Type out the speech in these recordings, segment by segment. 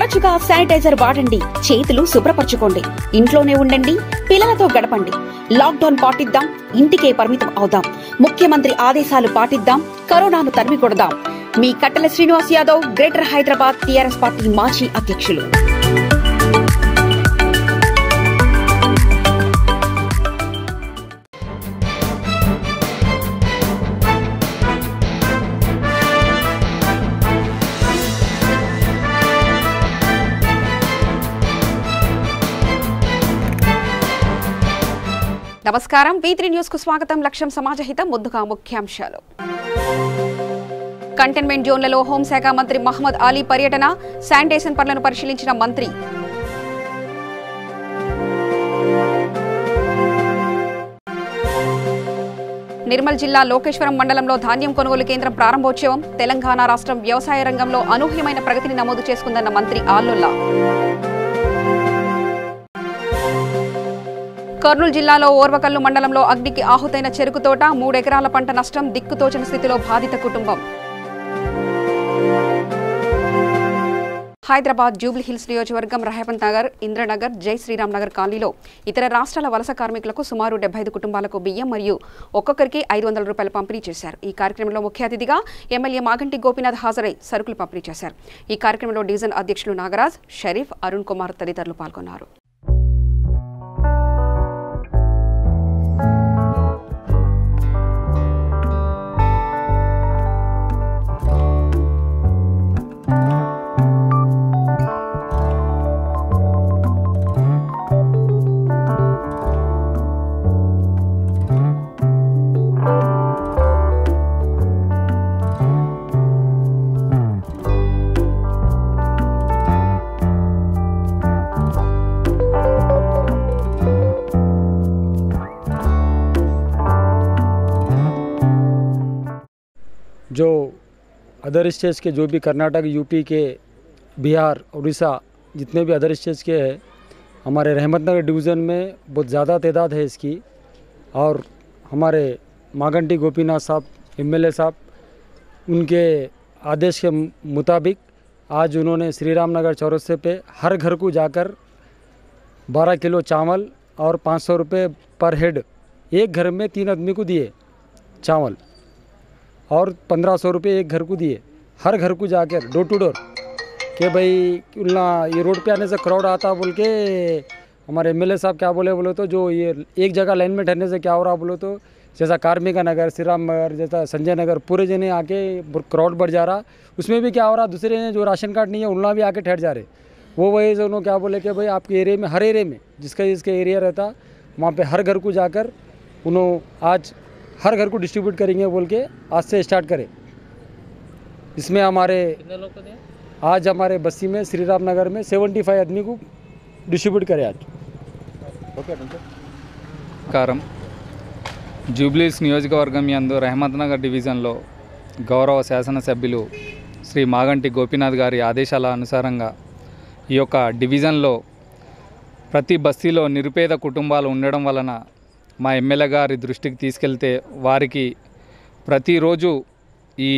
తరచుగా శానిటైజర్ వాడండి, చేతులు శుభ్రపరచుకోండి, ఇంట్లోనే ఉండండి, పిల్లలతో గడపండి. లాక్డౌన్ పాటిద్దాం, ఇంటికే పరిమితం అవుదాం. ముఖ్యమంత్రి ఆదేశాలు పాటిద్దాం, కరోనాను తరిమి కొడదాం. మీ కట్టెల Srinivas Yadav, greater Hyderabad TRS party మాజీ అధ్యక్షులు. నమస్కారం. V3 న్యూస్ కు స్వాగతం. లక్ష్యం సమాజహితం. ముందుగా ముఖ్యాంశాలు. కంటైన్మెంట్ జోన్లలో హోంశాఖ మంత్రి మహమ్మద్ అలీ పర్యటన, శానిటేషన్ పనులను పరిశీలించిన మంత్రి. నిర్మల్ జిల్లా లోకేశ్వరం మండలంలో ధాన్యం కొనుగోలు కేంద్రం ప్రారంభోత్సవం. తెలంగాణ రాష్ట్రం వ్యవసాయ రంగంలో అనూహ్యమైన ప్రగతిని నమోదు చేసుకుందన్న మంత్రి ఆల్లుల్లా. కర్నూలు జిల్లాలో ఓర్వకల్లు మండలంలో అగ్నికి ఆహుతైన చెరుకు తోట, 3 ఎకరాల పంట నష్టం, దిక్కుతోచని స్థితిలో బాధిత కుటుంబం. హైదరాబాద్ జూబ్లీహిల్స్ నియోజకవర్గం రహమత్ నగర్, ఇంద్రనగర్, జై శ్రీరామ్ నగర్ కాలనీలో ఇతర రాష్ట్రాల వలస కార్మికులకు సుమారు 75 కుటుంబాలకు బియ్యం మరియు ఒక్కొక్కరికి 500 రూపాయలు పంపిణీ చేశారు. ఈ కార్యక్రమంలో ముఖ్య అతిథిగా ఎమ్మెల్యే మాగంటి గోపీనాథ్ హాజరై సరుకులు పంపిణీ చేశారు. ఈ కార్యక్రమంలో డివిజన్ అధ్యక్షులు నాగరాజ్, షరీఫ్, అరుణ్ కుమార్ తదితరులు పాల్గొన్నారు. जो अदर स्टेट्स के, जो भी कर्नाटक, यूपी के, बिहार, उड़ीसा, जितने भी अदर स्टेट्स के हैं, हमारे रहमत नगर डिवीज़न में बहुत ज़्यादा तादाद है इसकी. और हमारे मागंटी गोपीनाथ साहब एमएलए साहब, उनके आदेश के मुताबिक आज उन्होंने श्री राम नगर चौरस्ते पे हर घर को जाकर 12 किलो चावल और 500 रुपये पर हेड, एक घर में 3 आदमी को दिए चावल, और 1500 रुपये एक घर को दिए. हर घर को जाकर डोर टू डोर कि भाई ये रोड पे आने से क्राउड आता बोल के हमारे एमएलए साहब क्या बोले तो जो ये एक जगह लाइन में ठहरने से क्या हो रहा बोलो तो जैसा कार्मिका नगर, श्री राम नगर, जैसा संजय नगर, पूरे जने आके क्राउड बढ़ जा रहा. उसमें भी क्या हो रहा, दूसरे जो राशन कार्ड नहीं है उन्होंने भी आके ठहर जा रहे. वो वही से उन्होंने क्या बोले कि भाई आपके एरिया में, हर एरिया में जिसका एरिया रहता वहाँ पर हर घर को जाकर उन्होंने आज हर घर को डिस्ट्रीब्यूट करेंगे बोल के आज से स्टार्ट करें. इसमें हमारे आज हमारे बस्ती में श्री राम नगर में 75 आदमी को डिस्ट्रीब्यूट करें आज. కారం జూబ్లీహిల్స్ నియోజకవర్గం యందు రహమత్ నగర్ డివిజన్లో గౌరవ శాసనసభ్యులు శ్రీ మాగంటి గోపీనాథ్ గారి ఆదేశాల అనుసారంగా ఈ యొక్క డివిజన్లో ప్రతి బస్తీలో నిరుపేద కుటుంబాలు ఉండడం వలన మా ఎమ్మెల్యే గారి దృష్టికి తీసుకెళ్తే వారికి ప్రతిరోజు ఈ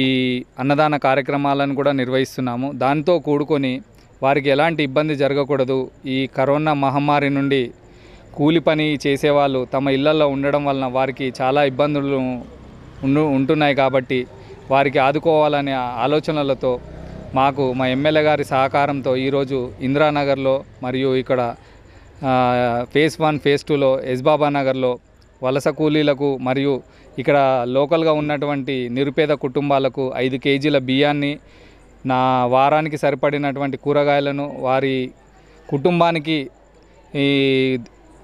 అన్నదాన కార్యక్రమాలను కూడా నిర్వహిస్తున్నాము. దాంతో కూడుకొని వారికి ఎలాంటి ఇబ్బంది జరగకూడదు. ఈ కరోనా మహమ్మారి నుండి కూలి పని చేసేవాళ్ళు తమ ఇళ్లలో ఉండడం వలన వారికి చాలా ఇబ్బందులు ఉంటున్నాయి. కాబట్టి వారికి ఆదుకోవాలనే ఆలోచనలతో మాకు మా ఎమ్మెల్యే గారి సహకారంతో ఈరోజు ఇందిరానగర్లో మరియు ఇక్కడ ఫేజ్ 1, ఫేజ్ 2లో ఎస్బాబా నగర్లో వలస కూలీలకు మరియు ఇక్కడ లోకల్గా ఉన్నటువంటి నిరుపేద కుటుంబాలకు 5 కేజీల బియ్యాన్ని, నా వారానికి సరిపడినటువంటి కూరగాయలను, వారి కుటుంబానికి ఈ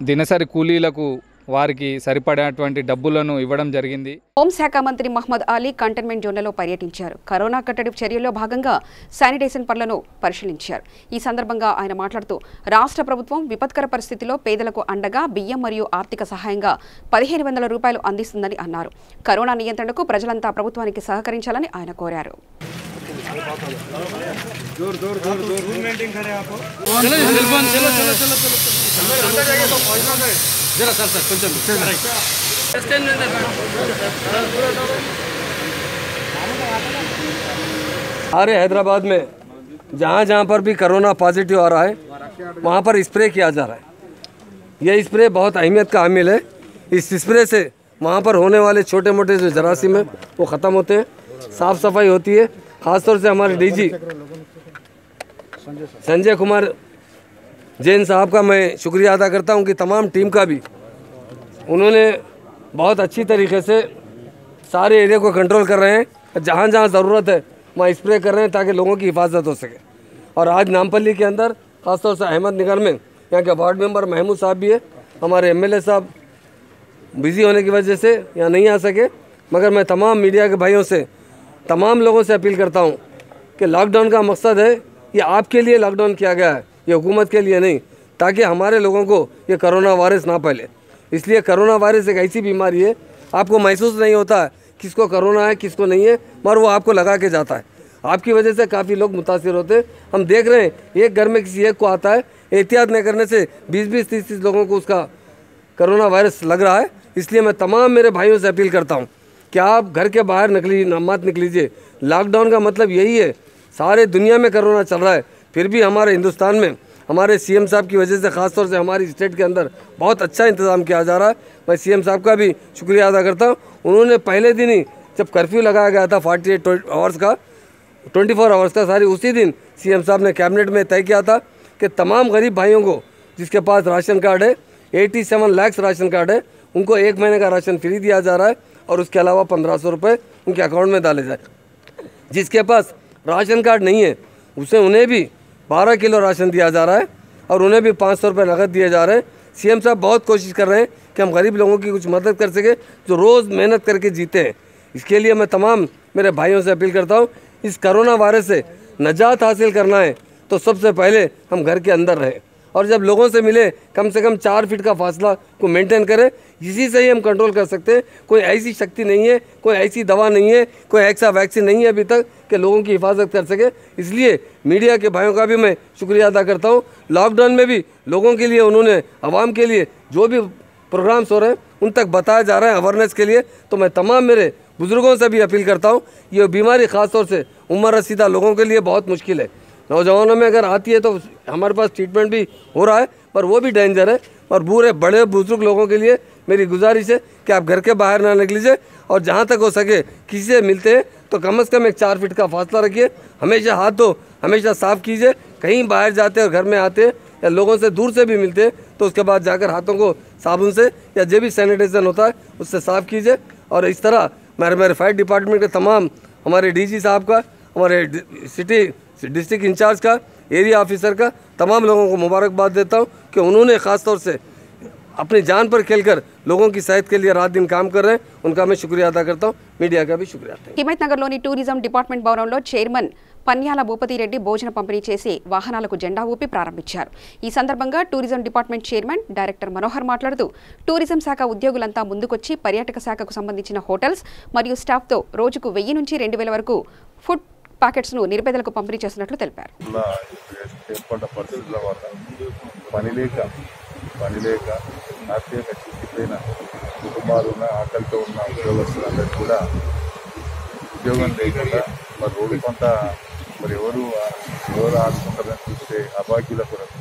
దినసరి కూలీలకు వారికి సరిపడేటువంటి డబ్బులను ఇవ్వడం జరిగింది. హోంశాఖ మంత్రి మహమ్మద్ అలీ కంటైన్మెంట్ జోన్లలో పర్యటించారు. కరోనా కట్టడి చర్యల్లో భాగంగా శానిటేషన్ పనులను పరిశీలించారు. ఈ సందర్భంగా ఆయన మాట్లాడుతూ రాష్ట్ర ప్రభుత్వం విపత్కర పరిస్థితిలో పేదలకు అండగా బియ్యం మరియు ఆర్థిక సహాయంగా 1500 రూపాయలు అందిస్తుందని అన్నారు. కరోనా నియంత్రణకు ప్రజలంతా ప్రభుత్వానికి సహకరించాలని ఆయన కోరారు. हमारे हैदराबाद में जहाँ जहाँ पर भी कोरोना पॉजिटिव आ रहा है वहाँ पर स्प्रे किया जा रहा है। ये स्प्रे बहुत अहमियत का हामिल है। इस स्प्रे से वहाँ पर होने वाले छोटे मोटे जो जरासीम है वो ख़त्म होते हैं, साफ़ सफाई होती है। ख़ासतौर से हमारे डीजी संजय कुमार जैन साहब का मैं शुक्रिया अदा करता हूँ कि तमाम टीम का भी उन्होंने बहुत अच्छी तरीके से सारे एरिया को कंट्रोल कर रहे हैं। जहाँ जहाँ ज़रूरत है वहाँ स्प्रे कर रहे हैं ताकि लोगों की हिफाजत हो सके। और आज नामपल्ली के अंदर ख़ासतौर से अहमदनगर में यहाँ के वार्ड मेंबर महमूद साहब भी है, हमारे एमएलए साहब बिज़ी होने की वजह से यहाँ नहीं आ सके, मगर मैं तमाम मीडिया के भाइयों से, तमाम लोगों से अपील करता हूँ कि लॉकडाउन का मकसद है, ये आपके लिए लॉकडाउन किया गया है, ये हुकूमत के लिए नहीं, ताकि हमारे लोगों को ये कोरोना वायरस ना फैले। इसलिए कोरोना वायरस एक ऐसी बीमारी है, आपको महसूस नहीं होता है किसको कोरोना है किसको नहीं है, मगर वो आपको लगा के जाता है। आपकी वजह से काफ़ी लोग मुतासिर होते हैं। हम देख रहे हैं एक घर में किसी एक को आता है, एहतियात नहीं करने से 20-20, 30-30 लोगों को उसका कोरोना वायरस लग रहा है। इसलिए मैं तमाम मेरे भाइयों से अपील करता हूँ कि आप घर के बाहर मत निकलीजिए। लॉकडाउन का मतलब यही है, सारे दुनिया में कोरोना चल रहा है, फिर भी हमारे हिंदुस्तान में हमारे सीएम साहब की वजह से, ख़ासतौर से हमारी स्टेट के अंदर बहुत अच्छा इंतज़ाम किया जा रहा है। मैं सीएम साहब का भी शुक्रिया अदा करता हूँ। उन्होंने पहले दिन ही जब कर्फ्यू लगाया गया था 48 आवर्स का, 24 आवर्स का, सारी उसी दिन सीएम साहब ने कैबिनेट में तय किया था कि तमाम गरीब भाइयों को जिसके पास राशन कार्ड है, 87 लाख राशन कार्ड है, उनको 1 महीने का राशन फ्री दिया जा रहा है और उसके अलावा 1500 रुपये उनके अकाउंट में डाले जाए। जिसके पास राशन कार्ड नहीं है उन्हें भी 12 किलो राशन दिया जा रहा है और उन्हें भी 500 रुपये नकद दिए जा रहे हैं। सीएम साहब बहुत कोशिश कर रहे हैं कि हम गरीब लोगों की कुछ मदद कर सके जो रोज़ मेहनत करके जीते हैं। इसके लिए मैं तमाम मेरे भाइयों से अपील करता हूँ, इस कोरोना वायरस से निजात हासिल करना है तो सबसे पहले हम घर के अंदर रहें और जब लोगों से मिले कम से कम 4 फीट का फासला को मेंटेन करें। इसी से ही हम कंट्रोल कर सकते हैं। कोई ऐसी शक्ति नहीं है, कोई ऐसी दवा नहीं है, कोई ऐसा वैक्सीन नहीं है अभी तक कि लोगों की हिफाजत कर सके। इसलिए मीडिया के भाइयों का भी मैं शुक्रिया अदा करता हूँ। लॉकडाउन में भी लोगों के लिए उन्होंने, आवाम के लिए जो भी प्रोग्राम्स हो रहे हैं उन तक बताया जा रहा है अवेयरनेस के लिए। तो मैं तमाम मेरे बुज़ुर्गों से भी अपील करता हूँ, ये बीमारी ख़ासतौर से उम्र रसीदा लोगों के लिए बहुत मुश्किल है। नौजवानों में अगर आती है तो हमारे पास ट्रीटमेंट भी हो रहा है, पर वो भी डेंजर है। और बूढ़े बड़े बुजुर्ग लोगों के लिए मेरी गुजारिश है कि आप घर के बाहर ना निकलीजिए और जहाँ तक हो सके किसी से मिलते हैं तो कम से कम 4 फीट का फासला रखिए। हमेशा हाथ धो, हमेशा साफ़ कीजिए। कहीं बाहर जाते हैं और घर में आते हैं या लोगों से दूर से भी मिलते हैं तो उसके बाद जाकर हाथों को साबुन से या जो भी सैनिटाइजेशन होता है उससे साफ़ कीजिए। और इस तरह मेरे फायर डिपार्टमेंट के तमाम, हमारे डीजी साहब का, हमारे सिटी डिस्ट्रिक्ट इंचार्ज का, एरिया ऑफिसर का, तमाम लोगों को मुबारकबाद देता हूँ कि उन्होंने ख़ास तौर से अपनी जान पर खेलकर लोगों की सेहत के लिए रात दिन काम कर रहे हैं। उनका मैं शुक्रिया अदा करता हूँ। मीडिया का भी शुक्रिया। హిమత్ నగర్లోని టూరిజం డిపార్ట్మెంట్ భవనంలో చైర్మన్ పన్యాల భూపతిరెడ్డి భోజన పంపిణీ చేసి వాహనాలకు జెండా ఊపి ప్రారంభించారు. ఈ సందర్భంగా tourism department chairman director Manohar మాట్లాడుతూ టూరిజం శాఖ ఉద్యోగులంతా ముందుకొచ్చి పర్యాటక శాఖకు సంబంధించిన హోటల్స్ మరియు స్టాఫ్తో రోజుకు 1000 నుంచి 2000 వరకు ఫుడ్ ప్యాకెట్స్ను నిరుపేదలకు పంపిణీ చేస్తున్నట్లు తెలిపారు. పనిలేక ఆర్థిక చిక్కిపోయిన కుటుంబాలు ఉన్న, ఆకలితో ఉన్న ఉద్యోగస్తులందరికీ కూడా ఉద్యోగం లేకుండా మరి రోడ్డు కొంత ఎవరు ఆడుకుంటారని చూస్తే అభాగ్యుల కొరకు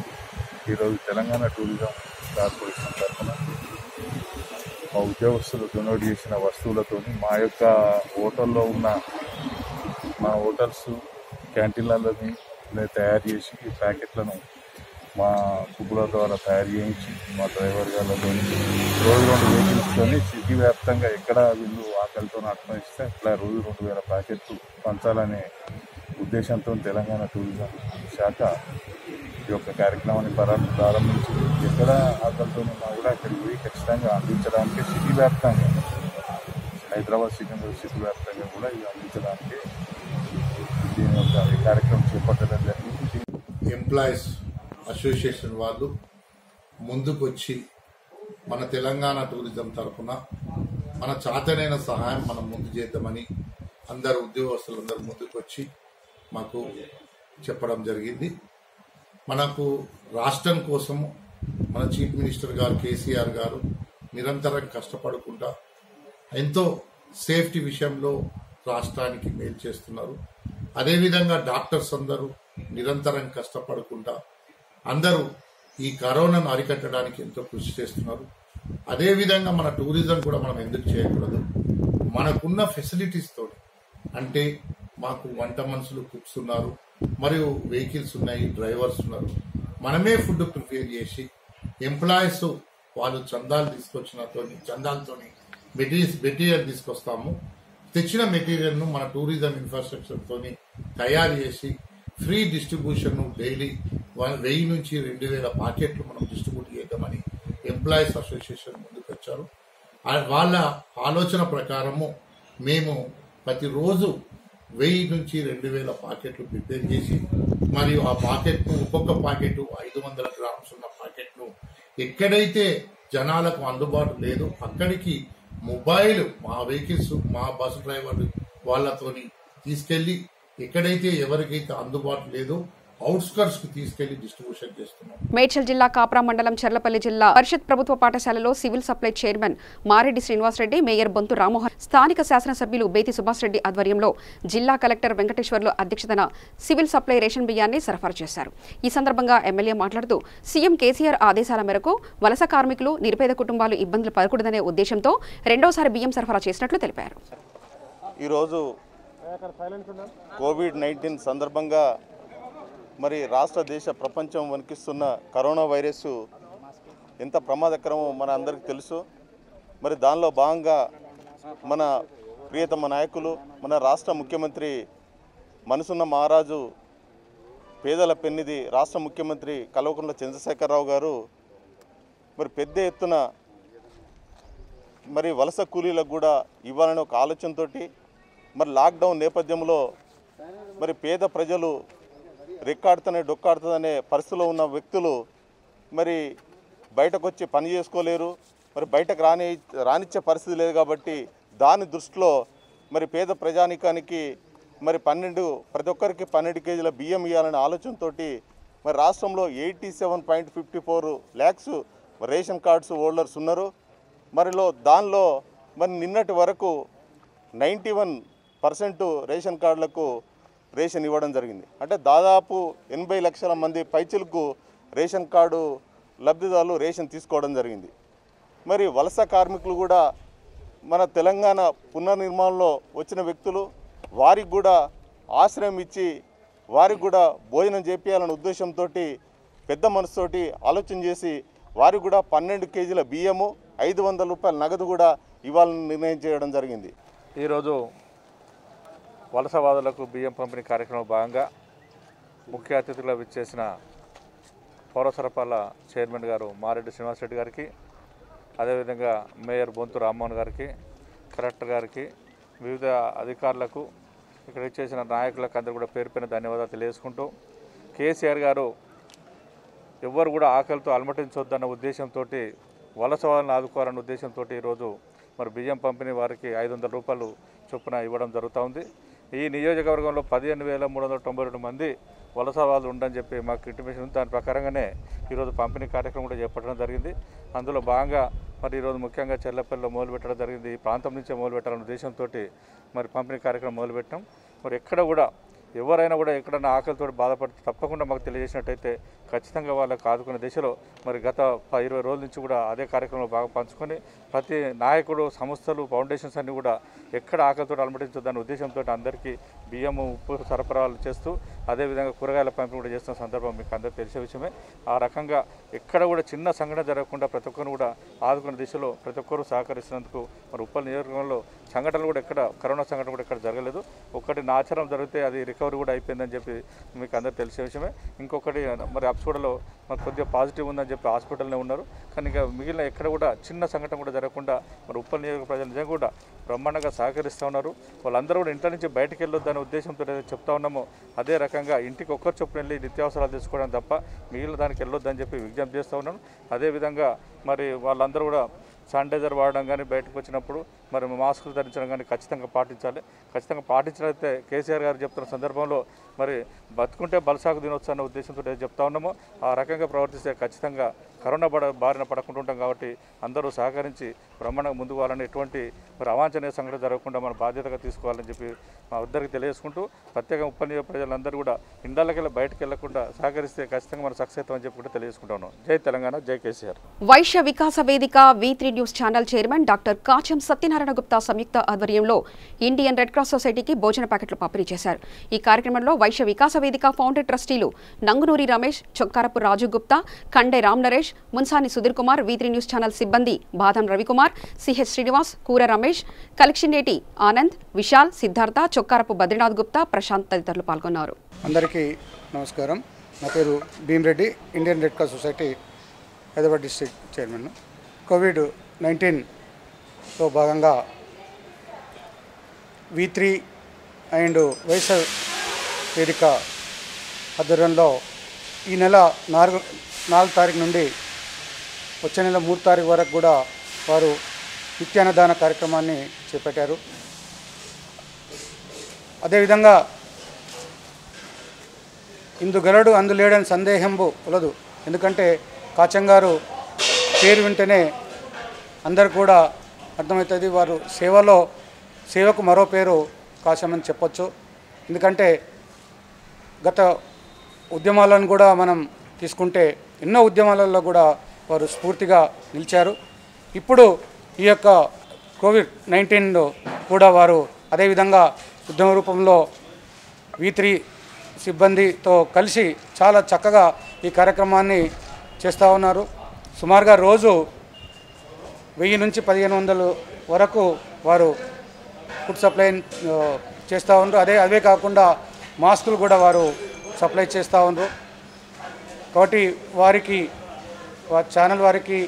ఈరోజు తెలంగాణ టూరిజం కార్పొరేషన్ తరఫున మా ఉద్యోగస్తులు డొనేట్ చేసిన వస్తువులతో మా యొక్క హోటల్లో ఉన్న మా హోటల్స్ క్యాంటీన్లలోని తయారు చేసి ప్యాకెట్లను మా కుబ్బుల ద్వారా తయారు చేయించి మా డ్రైవర్ గారితో రోజు 2 వెహికల్స్తో సిటీ వ్యాప్తంగా ఎక్కడ వీళ్ళు ఆకలితో ఆత్మహత్యిస్తే అట్లా రోజు 2000 ప్యాకెట్లు పంచాలనే ఉద్దేశంతో తెలంగాణ టూరిజం శాఖ ఈ యొక్క కార్యక్రమాన్ని ప్రారంభించి ఎక్కడ ఆకలితో ఉన్నా కూడా అక్కడికి పోయి ఖచ్చితంగా అందించడానికి సిటీ వ్యాప్తంగా, హైదరాబాద్ సిటీ వ్యాప్తంగా కూడా ఇది అందించడానికి దీని యొక్క ఈ కార్యక్రమం చేపట్టడం జరిగింది. ఎంప్లాయీస్ అసోసియేషన్ వాళ్ళు ముందుకొచ్చి మన తెలంగాణ టూరిజం తరఫున మన చాతనైన సహాయం మనం ముందు చేద్దామని అందరు ఉద్యోగస్తులందరూ ముందుకొచ్చి మాకు చెప్పడం జరిగింది. మనకు రాష్ట్రం కోసము మన చీఫ్ మినిస్టర్ గారు కేసీఆర్ గారు నిరంతరం కష్టపడుకుంటా ఎంతో సేఫ్టీ విషయంలో రాష్ట్రానికి మేలు చేస్తున్నారు. అదేవిధంగా డాక్టర్స్ అందరూ నిరంతరం కష్టపడకుండా అందరూ ఈ కరోనాను అరికట్టడానికి ఎంతో కృషి చేస్తున్నారు. అదేవిధంగా మన టూరిజం కూడా మనం ఎందుకు చేయకూడదు? మనకున్న ఫెసిలిటీస్ తోటి, అంటే మాకు వంట మనుషులు, కుక్స్ ఉన్నారు, మరియు వెహికల్స్ ఉన్నాయి, డ్రైవర్స్ ఉన్నారు. మనమే ఫుడ్ ప్రిపేర్ చేసి ఎంప్లాయీస్ వాళ్ళు చందాలతోని మెటీరియల్ తీసుకొస్తాము. తెచ్చిన మెటీరియల్ను మన టూరిజం ఇన్ఫ్రాస్ట్రక్చర్తో తయారు చేసి ఫ్రీ డిస్ట్రిబ్యూషన్ డైలీ 1000 నుంచి 2000 పాకెట్లు మనం డిస్ట్రిబ్యూట్ చేద్దామని ఎంప్లాయీస్ అసోసియేషన్ ముందుకు వచ్చారు. వాళ్ళ ఆలోచన ప్రకారము మేము ప్రతిరోజు 1000 నుంచి 2000 పాకెట్లు ప్రిపేర్ చేసి, మరియు ఆ పాకెట్ను ఒక్కొక్క పాకెట్ 500 గ్రామ్స్ ఉన్న పాకెట్ను ఎక్కడైతే జనాలకు అందుబాటు లేదు అక్కడికి మొబైల్ మా వెహికల్స్, మా బస్సు డ్రైవర్ వాళ్ళతోని తీసుకెళ్లి ఎక్కడైతే ఎవరికైతే అందుబాటు లేదో అవుట్స్కర్ట్స్ కు తీసుకెళ్లి డిస్ట్రిబ్యూషన్ చేస్తున్నాం. మేడ్చల్ జిల్లా కాప్రా మండలం చర్లపల్లి జిల్లా పరిషత్ ప్రభుత్వ పాఠశాలలో civil supply chairman Mareddy Srinivasa Reddy, mayor Bonthu Rammohan, స్థానిక శాసనసభ్యులు బేతి సుభాష్ రెడ్డి ఆధ్వర్యంలో జిల్లా కలెక్టర్ వెంకటేశ్వర్లు అధ్యక్షతన సివిల్ సప్లై రేషన్ బియ్యాన్ని సరఫరా చేశారు. ఈ సందర్భంగా ఎమ్మెల్యే మాట్లాడుతూ సీఎం కేసీఆర్ ఆదేశాల మేరకు వలస కార్మికులు, నిరుపేద కుటుంబాలు ఇబ్బందులు పడకూడదనే ఉద్దేశంతో రెండోసారి బియ్యం సరఫరా చేసినట్లు తెలిపారు. ఈరోజు కోవిడ్-19 సందర్భంగా మరి రాష్ట్ర దేశ ప్రపంచం వణికిస్తున్న కరోనా వైరస్ ఎంత ప్రమాదకరమో మన అందరికీ తెలుసు. మరి దానిలో భాగంగా మన ప్రియతమ నాయకులు, మన రాష్ట్ర ముఖ్యమంత్రి మనసున్న మహారాజు, పేదల పెన్నిది రాష్ట్ర ముఖ్యమంత్రి కల్వకుంట్ల చంద్రశేఖరరావు గారు మరి పెద్ద ఎత్తున మరి వలస కూలీలకు కూడా ఇవ్వాలనే ఒక ఆలోచనతో మరి లాక్డౌన్ నేపథ్యంలో మరి పేద ప్రజలు రెక్కాడుతూనే డొక్కాడుతుందనే పరిస్థితిలో ఉన్న వ్యక్తులు మరి బయటకు వచ్చి పని చేసుకోలేరు, మరి బయటకు రానిచ్చే పరిస్థితి లేదు. కాబట్టి దాని దృష్టిలో మరి పేద ప్రజానికానికి మరి ప్రతి ఒక్కరికి 12 కేజీల బియ్యం ఇవ్వాలనే ఆలోచనతో మరి రాష్ట్రంలో 87.54 lakhs రేషన్ కార్డ్స్ హోల్డర్స్ ఉన్నారు. దానిలో మరి నిన్నటి వరకు 91% రేషన్ కార్డులకు రేషన్ ఇవ్వడం జరిగింది. అంటే దాదాపు 80 లక్షల మంది పైచిలకు రేషన్ కార్డు లబ్ధిదారులు రేషన్ తీసుకోవడం జరిగింది. మరి వలస కార్మికులు కూడా మన తెలంగాణ పునర్నిర్మాణంలో వచ్చిన వ్యక్తులు, వారికి కూడా ఆశ్రయం ఇచ్చి వారికి కూడా భోజనం చేపియాలనే ఉద్దేశంతో పెద్ద మనసుతోటి ఆలోచన చేసి వారికి కూడా 12 కేజీల బియ్యము, 500 రూపాయల నగదు కూడా ఇవ్వాలని నిర్ణయం చేయడం జరిగింది. ఈరోజు వలసవాదులకు బియ్యం పంపిణీ కార్యక్రమంలో భాగంగా ముఖ్య అతిథులుగా విచ్చేసిన పౌర సరఫరాల చైర్మన్ గారు మారెడ్డి శ్రీనివాసరెడ్డి గారికి, అదేవిధంగా మేయర్ బొంతు రామ్మోహన్ గారికి, కలెక్టర్ గారికి, వివిధ అధికారులకు, ఇక్కడ విచ్చేసిన నాయకులకు అందరూ కూడా పేరు పైన ధన్యవాదాలు తెలియజేసుకుంటూ, కేసీఆర్ గారు ఎవ్వరు కూడా ఆకలితో అలమటించొద్దన్న ఉద్దేశంతో వలసవాదులను ఆదుకోవాలన్న ఉద్దేశంతో ఈరోజు మరి బియ్యం పంపిణీ వారికి 500 రూపాయలు చొప్పున ఇవ్వడం జరుగుతూ ఉంది. ఈ నియోజకవర్గంలో 15,392 మంది వలసవాదులు ఉండని చెప్పి మాకు ఇంటిమేషన్ ఉంది. దాని ప్రకారంగానే ఈరోజు పంపిణీ కార్యక్రమం కూడా చేపట్టడం జరిగింది. అందులో భాగంగా మరి ఈరోజు ముఖ్యంగా చెర్లపల్లిలో మొదలుపెట్టడం జరిగింది. ఈ ప్రాంతం నుంచే మొదలుపెట్టాలనే ఉద్దేశంతో మరి పంపిణీ కార్యక్రమం మొదలుపెట్టాం. మరి ఎక్కడ కూడా ఎవరైనా కూడా ఎక్కడన్నా ఆకలితో బాధపడితే తప్పకుండా మాకు తెలియజేసినట్టయితే ఖచ్చితంగా వాళ్ళకు ఆదుకునే దిశలో మరి గత 20 రోజుల నుంచి కూడా అదే కార్యక్రమంలో బాగా పంచుకొని ప్రతి నాయకుడు, సంస్థలు, ఫౌండేషన్స్ అన్నీ కూడా ఎక్కడ ఆకలితో అలమటించొద్దన్న ఉద్దేశంతో అందరికీ బియ్యము, ఉప్పు సరఫరాలు చేస్తూ అదేవిధంగా కూరగాయల పంపిణీ కూడా చేస్తున్న సందర్భం మీకు అందరికీ తెలిసే విషయమే. ఆ రకంగా ఎక్కడ కూడా చిన్న సంఘటన జరగకుండా ప్రతి ఒక్కరు కూడా ఆదుకునే దిశలో ప్రతి ఒక్కరు సహకరిస్తున్నందుకు మరి ఉప్పల్ నియోజకవర్గంలో సంఘటనలు కూడా ఎక్కడ కరోనా సంఘటన కూడా ఎక్కడ జరగలేదు. ఒకటి నాచరం జరిగితే అది రికవరీ కూడా అయిపోయిందని చెప్పి మీకు అందరికీ తెలిసే విషయమే. ఇంకొకటి మరి అప్సూడలో మరి కొద్దిగా పాజిటివ్ ఉందని చెప్పి హాస్పిటల్నే ఉన్నారు. కానీ ఇక మిగిలిన ఎక్కడ కూడా చిన్న సంఘటన కూడా జరగకుండా మరి ఉప్పల్ నియోజక ప్రజలు నిజంగా కూడా బ్రహ్మాండంగా సహకరిస్తూ ఉన్నారు. వాళ్ళందరూ కూడా ఇంట్లో నుంచి బయటకు వెళ్ళొద్దనే ఉద్దేశంతో చెప్తా ఉన్నామో అదే రకంగా ఇంటికి ఒక్కరు చొప్పున వెళ్ళి నిత్యావసరాలు తీసుకోవడం తప్ప మిగిలిన దానికి వెళ్ళొద్దని చెప్పి విజ్ఞప్తి చేస్తూ ఉన్నాను. అదేవిధంగా మరి వాళ్ళందరూ కూడా శానిటైజర్ వాడడం కానీ బయటకు వచ్చినప్పుడు మరి మాస్కులు ధరించడం కానీ ఖచ్చితంగా పాటించాలి. ఖచ్చితంగా పాటించినట్లయితే కేసీఆర్ గారు చెప్తున్న సందర్భంలో మరి బతుకుంటే బలసాగు దినోత్సవం అనే ఉద్దేశంతో చెప్తా ఉన్నామో ఆ రకంగా ప్రవర్తిస్తే ఖచ్చితంగా కరోనా బారిన పడకుండా ఉంటాం. కాబట్టి అందరూ సహకరించి బ్రహ్మాండంగా ముందుకు పోవాలని, ఎటువంటి మరి అవాంఛనీయ సంఘటన జరగకుండా మన బాధ్యతగా తీసుకోవాలని చెప్పి మా ఇద్దరికి తెలియజేసుకుంటూ ప్రత్యేకంగా ఉప్పల్ నియోజక ప్రజలందరూ కూడా ఇండ్లకెళ్ళి బయటకు వెళ్లకుండా సహకరిస్తే ఖచ్చితంగా మనం సక్సెస్ అవుతామని చెప్పి కూడా తెలియజేసుకుంటాను. జై తెలంగాణ, జై KCR. Vysya Vikasa Vedika V3 news channel chairman doctor Kacham Satyanarayana Gupta సంయుక్త ఆధ్వర్యంలో ఇండియన్ రెడ్ క్రాస్ సొసైటీకి భోజన ప్యాకెట్లు పంపిణీ చేశారు. ఈ కార్యక్రమంలో వైశ్య వికాస వేదిక ఫౌండర్ ట్రస్టీలు Nangunuri Ramesh, Chokkarapu Raju Gupta, Kande Ram Naresh, Munsani Sudheer Kumar, V3 news channel సిబ్బంది బాదం రవికుమార్, సిహెచ్ శ్రీనివాస్, కూర రమేష్, కలెక్షనేటి ఆనంద్, విశాల్, సిద్ధార్థ, చొక్కారపు బద్రీనాథ్ గుప్తా, ప్రశాంత్ తదితరులు పాల్గొన్నారు. అందరికీ నమస్కారం. నా పేరు Bheemareddy, Indian red cross society Hyderabad district chairman. కోవిడ్-19లో భాగంగా V3 అండ్ వైశ్య వేదిక ఆధ్వర్యంలో ఈ నెల 4 తారీఖు నుండి వచ్చే నెల 3 తారీఖు వరకు కూడా వారు నిత్యాన్నదాన కార్యక్రమాన్ని చేపట్టారు. అదేవిధంగా ఇందు గలడు అందు లేడని సందేహంబు ఉలదు. ఎందుకంటే కాచం గారు పేరు వింటేనే అందరు కూడా అర్థమవుతుంది. వారు సేవకు మరో పేరు కాచం అని చెప్పొచ్చు. ఎందుకంటే గత ఉద్యమాలను కూడా మనం తీసుకుంటే ఎన్నో ఉద్యమాలలో కూడా వారు స్ఫూర్తిగా నిలిచారు. ఇప్పుడు ఈ యొక్క కోవిడ్-19 కూడా వారు అదేవిధంగా ఉద్యమ రూపంలో V3 సిబ్బందితో కలిసి చాలా చక్కగా ఈ కార్యక్రమాన్ని చేస్తూ ఉన్నారు. సుమారుగా రోజు 1000 నుంచి 1500 వరకు వారు ఫుడ్ సప్లై చేస్తూ ఉన్నారు. అవే కాకుండా మాస్కులు కూడా వారు సప్లై చేస్తూ ఉన్నారు. కాబట్టి వారికి ఛానల్ వారికి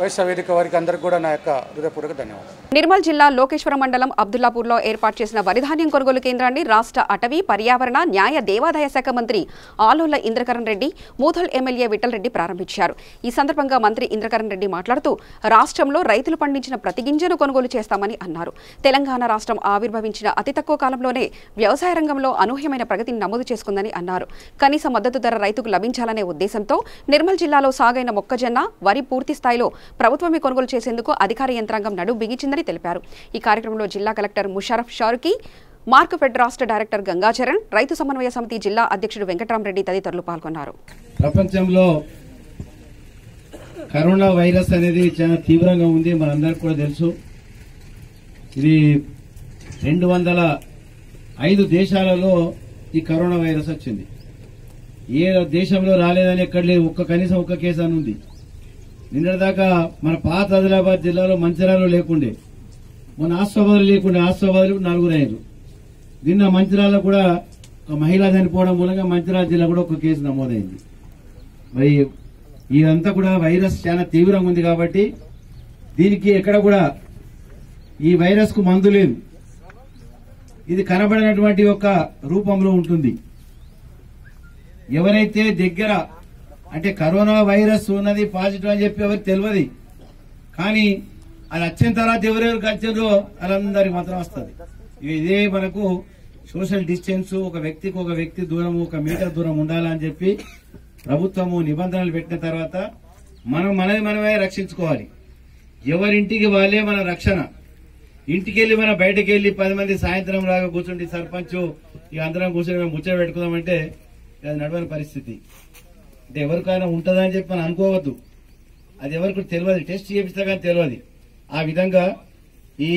వైశ్య వేదిక వారికి అందరికీ కూడా నా యొక్క హృదయపూర్వక ధన్యవాదాలు. నిర్మల్ జిల్లా లోకేశ్వరం మండలం అబ్దుల్లాపూర్లో ఏర్పాటు చేసిన వరిధాన్యం కొనుగోలు కేంద్రాన్ని రాష్ట్ర అటవీ, పర్యావరణ, న్యాయ, దేవాదాయ శాఖ మంత్రి ఆలోల ఇంద్రకరణ్ రెడ్డి, మూధల్ ఎమ్మెల్యే విఠల్ రెడ్డి ప్రారంభించారు. ఈ సందర్భంగా మంత్రి ఇంద్రకరణ్ రెడ్డి మాట్లాడుతూ రాష్ట్రంలో రైతులు పండించిన ప్రతి గింజను కొనుగోలు చేస్తామని అన్నారు. తెలంగాణ రాష్ట్రం ఆవిర్భవించిన అతి తక్కువ కాలంలోనే వ్యవసాయ రంగంలో అనూహ్యమైన ప్రగతిని నమోదు చేసుకుందని అన్నారు. కనీస మద్దతు ధర రైతుకు లభించాలనే ఉద్దేశంతో నిర్మల్ జిల్లాలో సాగైన మొక్కజొన్న, వరి పూర్తి స్థాయిలో ప్రభుత్వమే కొనుగోలు చేసేందుకు అధికార యంత్రాంగం నడుం బిగించిందని తెలిపారు. ఈ కార్యక్రమంలో జిల్లా కలెక్టర్ ముషరఫ్ షారుకి, మార్క్ఫెడ్ రాష్ట్ర డైరెక్టర్ గంగాచరణ్, రైతు సమన్వయ సమితి జిల్లా అధ్యక్షుడు వెంకటరామరెడ్డి తదితరులు పాల్గొన్నారు. ప్రపంచంలో కరోనా వైరస్ అనేది చాలా తీవ్రంగా ఉంది, మనందరికీ కూడా తెలుసు. ఇది 205 దేశాలలో ఈ కరోనా వైరస్ వచ్చింది. ఏ దేశంలో రాలేదని ఎక్కడ లేదు, కనీసం ఒక్క కేసు అని ఉంది. నిన్నటిదాకా మన పాత ఆదిలాబాద్ జిల్లాలో మంచిర్యాలలో లేకుండే, మొన్న ఆసిఫాబాద్ లేకుండే, ఆసిఫాబాద్ 4 అయ్యారు. నిన్న మంచిర్యాలలో కూడా ఒక మహిళ చనిపోవడం మూలంగా మంచిర్యాల జిల్లా కూడా ఒక కేసు నమోదైంది. మరి ఇదంతా కూడా వైరస్ చాలా తీవ్రంగా ఉంది. కాబట్టి దీనికి ఎక్కడ కూడా ఈ వైరస్ కు మందు లేదు. ఇది కనబడినటువంటి ఒక రూపంలో ఉంటుంది. ఎవరైతే దగ్గర అంటే కరోనా వైరస్ ఉన్నది పాజిటివ్ అని చెప్పి ఎవరికి తెలియదు, కానీ అది వచ్చిన తర్వాత ఎవరెవరికి వచ్చిందో వాళ్ళందరికి మాత్రం వస్తుంది. ఇదే మనకు సోషల్ డిస్టెన్స్, ఒక వ్యక్తి దూరం 1 మీటర్ దూరం ఉండాలని చెప్పి ప్రభుత్వము నిబంధనలు పెట్టిన తర్వాత మనమే రక్షించుకోవాలి. ఎవరింటికి వాళ్ళే మన రక్షణ. ఇంటికెళ్లి మనం బయటకు వెళ్లి 10 మంది సాయంత్రం రాగా కూర్చుండి సర్పంచ్ ఇక అందరం కూర్చొని మేము ముచ్చట పెట్టుకుందామంటే అది నడవని పరిస్థితి. అంటే ఎవరికైనా ఉంటుందని చెప్పి మనం అనుకోవద్దు, అది ఎవరికి తెలియదు, టెస్ట్ చేపిస్తా కానీ తెలియదు. ఆ విధంగా ఈ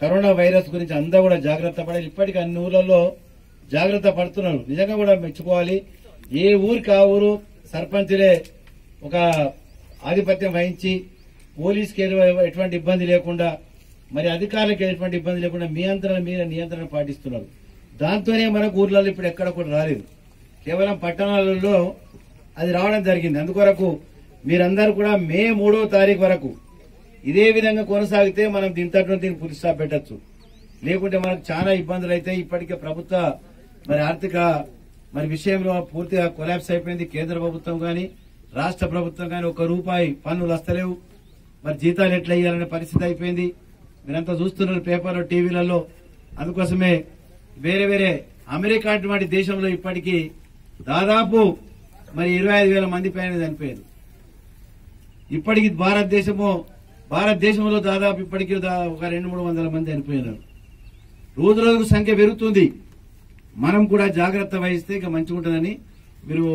కరోనా వైరస్ గురించి అందరూ కూడా జాగ్రత్త పడాలి. ఇప్పటికీ అన్ని ఊర్లలో జాగ్రత్త పడుతున్నారు, నిజంగా కూడా మెచ్చుకోవాలి. ఏ ఊరికి ఆ ఊరు సర్పంచులే ఒక ఆధిపత్యం వహించి పోలీసుకి ఎటువంటి ఇబ్బంది లేకుండా, మరి అధికారులకు ఎటువంటి ఇబ్బంది లేకుండా మీరే నియంత్రణ పాటిస్తున్నారు. దాంతోనే మనకు ఊర్లలో ఇప్పుడు ఎక్కడ కూడా రాలేదు, కేవలం పట్టణాలలో అది రావడం జరిగింది. అందుకొరకు మీరందరూ కూడా మే 3వ తారీఖు వరకు ఇదే విధంగా కొనసాగితే మనం దీనికి పులి స్టాప్ పెట్టచ్చు. లేకుంటే మనకు చాలా ఇబ్బందులు అయితే ఇప్పటికే ప్రభుత్వ ఆర్థిక విషయంలో పూర్తిగా కొలాప్స్ అయిపోయింది. కేంద్ర ప్రభుత్వం గాని రాష్ట్ర ప్రభుత్వం గాని 1 రూపాయి పన్నులు వస్తలేవు. మరి జీతాలు ఎట్లా ఇవ్వాలనే పరిస్థితి అయిపోయింది. మీరంతా చూస్తున్నారు పేపర్లో, టీవీలలో. అందుకోసమే వేరే వేరే అమెరికా వంటి దేశంలో ఇప్పటికీ దాదాపు మరి 25,000 మంది పైన చనిపోయారు. ఇప్పటికి భారతదేశంలో దాదాపు ఇప్పటికీ ఒక 200-300 మంది చనిపోయినారు. రోజు రోజుకు సంఖ్య పెరుగుతుంది. మనం కూడా జాగ్రత్త వహిస్తే ఇక మంచిగా ఉంటుందని మీరు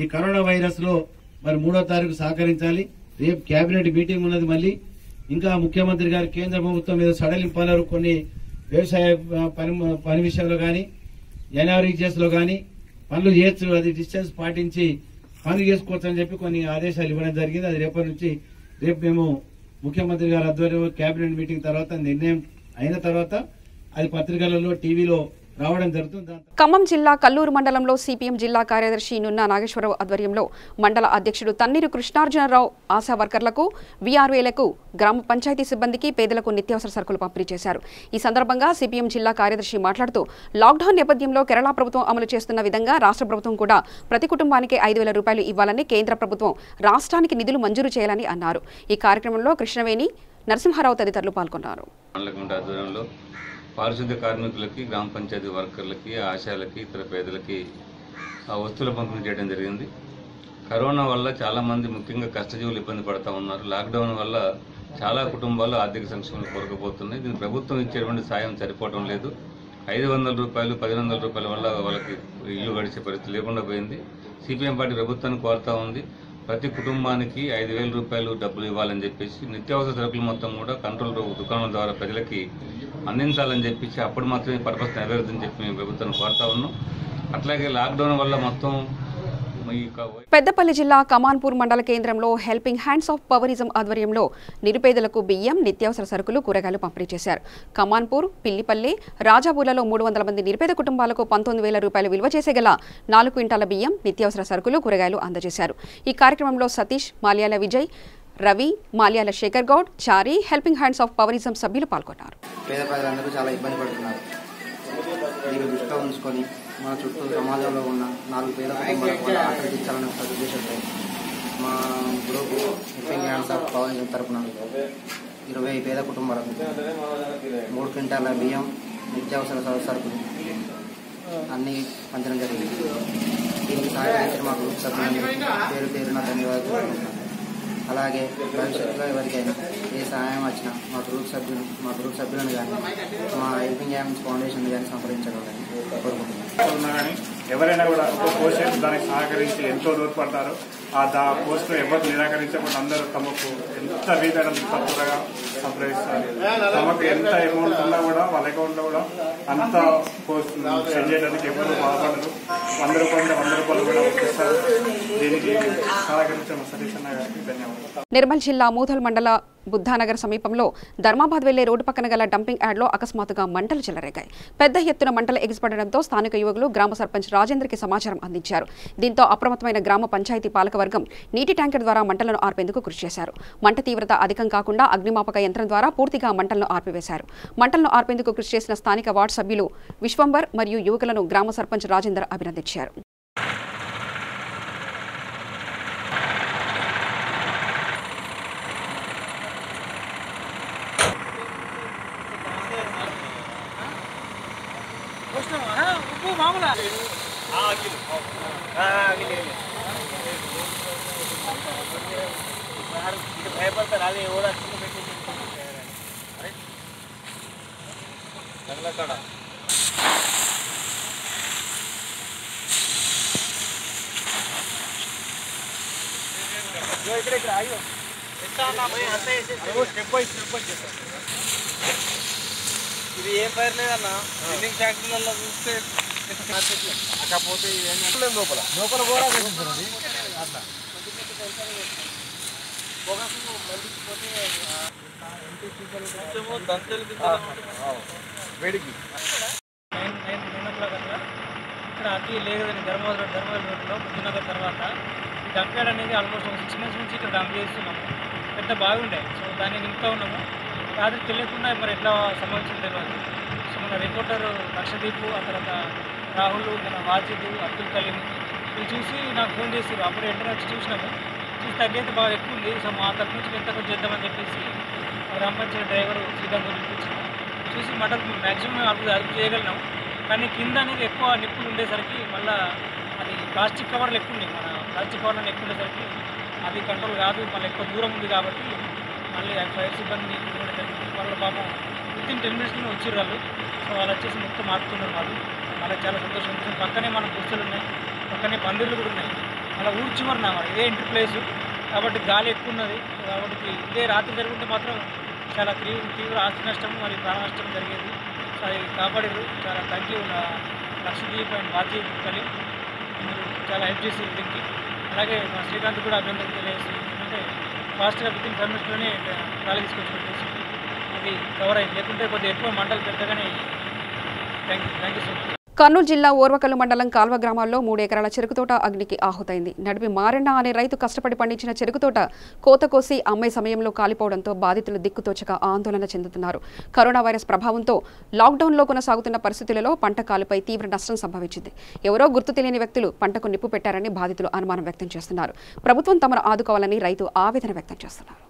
ఈ కరోనా వైరస్ లో మరి 3వ తారీఖు సహకరించాలి. రేపు కేబినెట్ మీటింగ్ ఉన్నది. మళ్ళీ ఇంకా ముఖ్యమంత్రి గారు కేంద్ర ప్రభుత్వం మీద సడలింపున్నారు. కొన్ని వ్యవసాయ పని విషయంలో కానీ ఎన్ఆర్ఈజెస్ లో కానీ పనులు చేయొచ్చు, అది డిస్టెన్స్ పాటించి పనులు చేసుకోవచ్చు అని చెప్పి కొన్ని ఆదేశాలు ఇవ్వడం జరిగింది. అది రేపు మేము ముఖ్యమంత్రి గారి ఆధ్వర్యంలో కేబినెట్ మీటింగ్ తర్వాత నిర్ణయం అయిన తర్వాత అది పత్రికలలో, టీవీలో రావడం జరుగుతుంది. ఖమ్మం జిల్లా కల్లూరు మండలంలో సిపిఎం జిల్లా కార్యదర్శి నున్నా నాగేశ్వరరావు ఆధ్వర్యంలో మండల అధ్యక్షుడు తన్నీరు కృష్ణార్జునరావు ఆశా వర్కర్లకు, వీఆర్ఏలకు, గ్రామ పంచాయతీ సిబ్బందికి, పేదలకు నిత్యావసర సరుకులు పంపిణీ చేశారు. ఈ సందర్భంగా సిపిఎం జిల్లా కార్యదర్శి మాట్లాడుతూ లాక్డౌన్ నేపథ్యంలో కేరళ ప్రభుత్వం అమలు చేస్తున్న విధంగా రాష్ట్ర ప్రభుత్వం కూడా ప్రతి కుటుంబానికి 5,000 రూపాయలు ఇవ్వాలని, కేంద్ర ప్రభుత్వం రాష్ట్రానికి నిధులు మంజూరు చేయాలని అన్నారు. ఈ కార్యక్రమంలో కృష్ణవేణి, నరసింహారావు తదితరులు పాల్గొన్నారు. పారిశుద్ధ్య కార్మికులకి, గ్రామ పంచాయతీ వర్కర్లకి, ఆశాలకి, ఇతర పేదలకి వస్తువులు పంపిణీ చేయడం జరిగింది. కరోనా వల్ల చాలామంది ముఖ్యంగా కష్టజీవులు ఇబ్బంది పడుతూ ఉన్నారు. లాక్డౌన్ వల్ల చాలా కుటుంబాలు ఆర్థిక సంక్షేమం కోరకపోతున్నాయి. దీని ప్రభుత్వం ఇచ్చేటువంటి సాయం సరిపోవడం లేదు. 500 రూపాయలు, 1,100 రూపాయల వల్ల వాళ్ళకి ఇల్లు గడిచే పరిస్థితి లేకుండా పోయింది. సిపిఎం పార్టీ ప్రభుత్వాన్ని కోరుతూ ఉంది, ప్రతి కుటుంబానికి 5,000 రూపాయలు డబ్బులు ఇవ్వాలని చెప్పేసి, నిత్యావసర సరుకులు మొత్తం కూడా కంట్రోల్ దుకాణాల ద్వారా ప్రజలకి అందించాలని చెప్పేసి అప్పుడు మాత్రమే పర్పస్ నెరవేరుతుందని చెప్పి మేము ప్రభుత్వాన్ని కోరుతా ఉన్నాం. అట్లాగే లాక్డౌన్ వల్ల మొత్తం పెద్దపల్లి జిల్లా కమాన్పూర్ మండల కేంద్రంలో హెల్పింగ్ హ్యాండ్స్ ఆఫ్ పవరిజం ఆధ్వర్యంలో నిరుపేదలకు బియ్యం, నిత్యావసర సరుకులు, కూరగాయలు పంపిణీ చేశారు. కమాన్పూర్, పిల్లిపల్లి, రాజాపూర్లలో 300 మంది నిరుపేద కుటుంబాలకు 19,000 రూపాయలు విలువ చేసే గల 4 క్వింటాల బియ్యం, నిత్యావసర సరుకులు, కూరగాయలు అందజేశారు. ఈ కార్యక్రమంలో సతీష్, మాల్యాల విజయ్, రవి, మాల్యాల శేఖర్ గౌడ్, చారి, హెల్పింగ్ హ్యాండ్స్ ఆఫ్ పవరిజం సభ్యులు పాల్గొన్నారు. పేద ప్రజలందరూ చాలా ఇబ్బంది పడుతున్నారు. దీన్ని దృష్టిలో ఉంచుకొని మన చుట్టూ సమాజంలో ఉన్న 4 పేద కుటుంబాలకు కూడా ఆకలి తీర్చాలనే ఒక ఉద్దేశంతో మా గ్రూప్ హెల్పింగ్ హ్యాండ్స్ ఆఫ్ పవరిజం తరఫున 20 పేద కుటుంబాలకు 3 క్వింటాల బియ్యం, నిత్యావసర సరుకులు అన్నీ పంచడం జరిగింది. దీనికి సహకరించిన మా గ్రూప్ సభ్యులను పేరున ధన్యవాదాలు. అలాగే భవిష్యత్తులో ఎవరికైనా ఏ సహాయం వచ్చినా మా గ్రూప్ సభ్యులను కానీ మా హెల్పింగ్ హ్యాండ్స్ ఫౌండేషన్ కానీ సంప్రదించగలని కోరుకుంటున్నాను. ఎవరైనా కూడా ఒక పోస్ట్ దానికి సహకరించి ఎంతో దూరపడతారు. ఆ పోస్టును ఎవరు నిరాకరించకుండా అందరూ తమకు ఎంత వీలైనంత తక్కువగా సంప్రదిస్తారు. తమకు ఎంత అమౌంట్ ఉన్నా కూడా వాళ్ళ అకౌంట్లో కూడా అంత పోస్ట్ సెండ్ చేయడానికి ఎవరు బాధపడరు. 100 రూపాయలు కూడా ఇస్తారు. దీనికి సహకరించిన సతీష్ అన్న గారికి ధన్యవాదాలు. నిర్మల్ జిల్లా మూధల్ మండల బుద్ధానగర్ సమీపంలో ధర్మాబాద్ వెళ్లే రోడ్డు పక్కన గల డంపింగ్ యార్డ్లో అకస్మాత్తుగా మంటలు చెలరేగాయి. పెద్ద ఎత్తున మంటలు ఎగిసిపడడంతో స్థానిక యువకులు గ్రామ సర్పంచ్ రాజేంద్రకి సమాచారం అందించారు. దీంతో అప్రమత్తమైన గ్రామ పంచాయతీ పాలకవర్గం నీటి ట్యాంకర్ ద్వారా మంటలను ఆర్పేందుకు కృషి చేశారు. మంట తీవ్రత అధికం కాకుండా అగ్నిమాపక యంత్రం ద్వారా పూర్తిగా మంటలను ఆర్పివేశారు. మంటలను ఆర్పేందుకు కృషి చేసిన స్థానిక వార్డు సభ్యులు విశ్వంబర్ మరియు యువకులను గ్రామ సర్పంచ్ రాజేందర్ అభినందించారు. ఇది ఏ ఫైర్ లేదన్నా, బిల్డింగ్ ఫ్యాక్టరీలలో చూస్తే కాకపోతే లోపల కూడా అట్లా వేడికి 9 o'clock అట్లా ఇక్కడ అతి లేదని ధర్మవరం రోడ్లో బుద్ధినగర్ తర్వాత ఈ డంప్యార్డ్ అనేది ఆల్మోస్ట్ 6 months నుంచి ఇక్కడ డంప్ చేస్తున్నాము. పెద్ద బాగుండే, సో దాన్ని నింపుతూ ఉన్నాము. రాత్రి తెలియకుండా మరి ఎట్లా సంబంధించింది తెలియదు. సో మన రిపోర్టర్ లక్షదీపు, ఆ తర్వాత రాహుల్, మన వాజిద్, అబ్దుల్ కలీం వీళ్ళు చూసి నాకు ఫోన్ చేసారు. అప్పుడు వెంటనే వచ్చి చూసినాము. చూసి తగ్గైతే బాగా ఎక్కువ ఉంది. సో మా తరఫు నుంచి ఎంత కొంచెం చేద్దామని చెప్పేసి గ్రామ పంచాయతీ డ్రైవర్ శ్రీకాంత్ పిలిపించాము. చూసి మంటలు మ్యాక్సిమం అదుపు చేయగలిగినాం. కానీ కింద అనేది ఎక్కువ నిప్పులు ఉండేసరికి మళ్ళీ అది ప్లాస్టిక్ కవర్లు ఎక్కువ ఉన్నాయి. మన ప్లాస్టిక్ కవర్లను ఎక్కువ ఉండేసరికి అది కంట్రోల్ కాదు. మళ్ళీ ఎక్కువ దూరం ఉంది కాబట్టి మళ్ళీ ఫైర్ సిబ్బంది వాళ్ళ పాపం వితిన్ 10 minutesలోనే వచ్చారు వాళ్ళు. సో వాళ్ళు వచ్చేసి మొత్తం ఆపుతున్నారు వాళ్ళు. వాళ్ళకి చాలా సంతోషం. పక్కనే మన గుర్తులు ఉన్నాయి, పక్కనే పందిర్లు కూడా ఉన్నాయి. అలా ఊరు చివరిన ఇదే ఎంట్రీ ప్లేసు కాబట్టి గాలి ఎక్కువ ఉన్నది. కాబట్టి ఇదే రాత్రి జరుగుతుంటే మాత్రం చాలా తీవ్ర ఆస్తి నష్టం మరియు ప్రాణ నష్టం జరిగేది. సో అది కాపాడారు. చాలా thank you Lakshdeep and Baji కలిగి మీరు చాలా హెల్ప్ చేసి దీనికి. అలాగే మా శ్రీకాంత్ కూడా అభినందనలు తెలియజేసి ఎందుకంటే ఫాస్ట్గా వితిన్ 5 minutesలోనే గాలి తీసుకొచ్చి పెట్టేసి అది కవర్ అయింది. లేకుంటే కొద్దిగా ఎక్కువ మంటలు పెద్దగానే. Thank you so much. Kurnool జిల్లా ఓర్వకల్లు మండలం కాల్వ గ్రామాల్లో 3 ఎకరాల చెరుకు తోట అగ్నికి ఆహుతైంది. నడిపి మారెన్న అనే రైతు కష్టపడి పండించిన చెరుకు తోట కోత కోసి అమ్మే సమయంలో కాలిపోవడంతో బాధితులు దిక్కుతోచక ఆందోళన చెందుతున్నారు. కరోనా వైరస్ ప్రభావంతో లాక్డౌన్లో కొనసాగుతున్న పరిస్థితులలో పంట కాలుపై తీవ్ర నష్టం సంభవించింది. ఎవరో గుర్తు తెలియని వ్యక్తులు పంటకు నిప్పు పెట్టారని బాధితులు అనుమానం వ్యక్తం చేస్తున్నారు. ప్రభుత్వం తమను ఆదుకోవాలని రైతు ఆవేదన వ్యక్తం చేస్తున్నారు.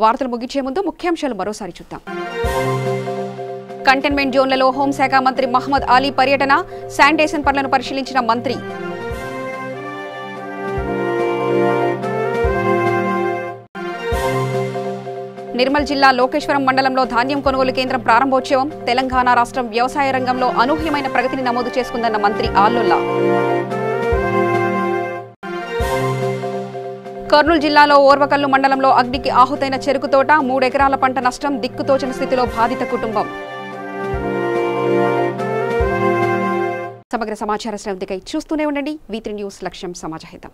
వార్తలు ముగించే ముందు ముఖ్యాంశాలు మరోసారి చూద్దాం. కంటైన్మెంట్ జోన్లలో హోంశాఖ మంత్రి మహమ్మద్ అలీ పర్యటన, శానిటేషన్ పనులను పరిశీలించిన మంత్రి. నిర్మల్ జిల్లా లోకేశ్వరం మండలంలో ధాన్యం కొనుగోలు కేంద్రం ప్రారంభోత్సవం. తెలంగాణ రాష్ట్రం వ్యవసాయ రంగంలో అనూహ్యమైన ప్రగతిని నమోదు చేసుకుందన్న మంత్రి ఆల్లుల్లా. కర్నూలు జిల్లాలో ఓర్వకల్లు మండలంలో అగ్నికి ఆహుతైన చెరుకు తోట, 3 ఎకరాల పంట నష్టం, దిక్కుతోచని స్థితిలో బాధిత కుటుంబం. సమగ్ర సమాచార శ్రవణికై చూస్తూనే ఉండండి. V3 న్యూస్, లక్ష్యం సమాజహితం.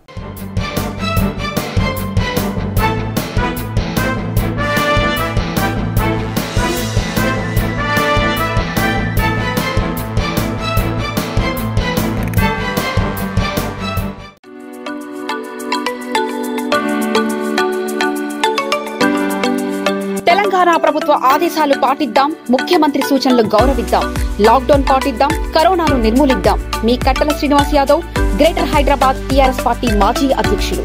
తెలంగాణ ప్రభుత్వ ఆదేశాలు పాటిద్దాం, ముఖ్యమంత్రి సూచనలు గౌరవిద్దాం, లాక్డౌన్ పాటిద్దాం, కరోనాను నిర్మూలిద్దాం. మీ కట్టల Srinivas Yadav, greater Hyderabad TRS party మాజీ అధ్యక్షులు.